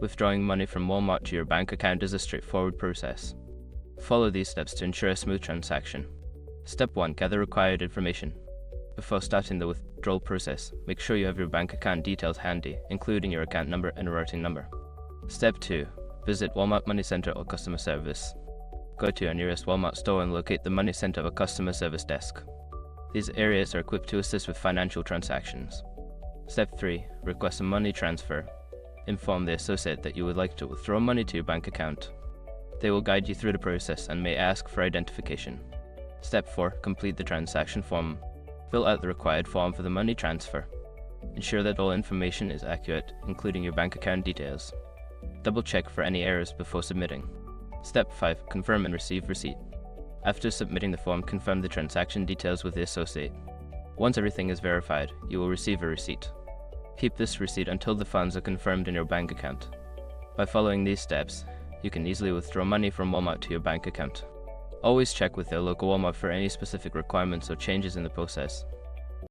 Withdrawing money from Walmart to your bank account is a straightforward process. Follow these steps to ensure a smooth transaction. Step 1. Gather required information. Before starting the withdrawal process, make sure you have your bank account details handy, including your account number and routing number. Step 2. Visit Walmart Money Center or Customer Service. Go to your nearest Walmart store and locate the Money Center or Customer Service desk. These areas are equipped to assist with financial transactions. Step 3. Request a money transfer. Inform the associate that you would like to withdraw money to your bank account. They will guide you through the process and may ask for identification. Step 4. Complete the transaction form. Fill out the required form for the money transfer. Ensure that all information is accurate, including your bank account details. Double check for any errors before submitting. Step 5. Confirm and receive receipt. After submitting the form, confirm the transaction details with the associate. Once everything is verified, you will receive a receipt. Keep this receipt until the funds are confirmed in your bank account. By following these steps, you can easily withdraw money from Walmart to your bank account. Always check with your local Walmart for any specific requirements or changes in the process.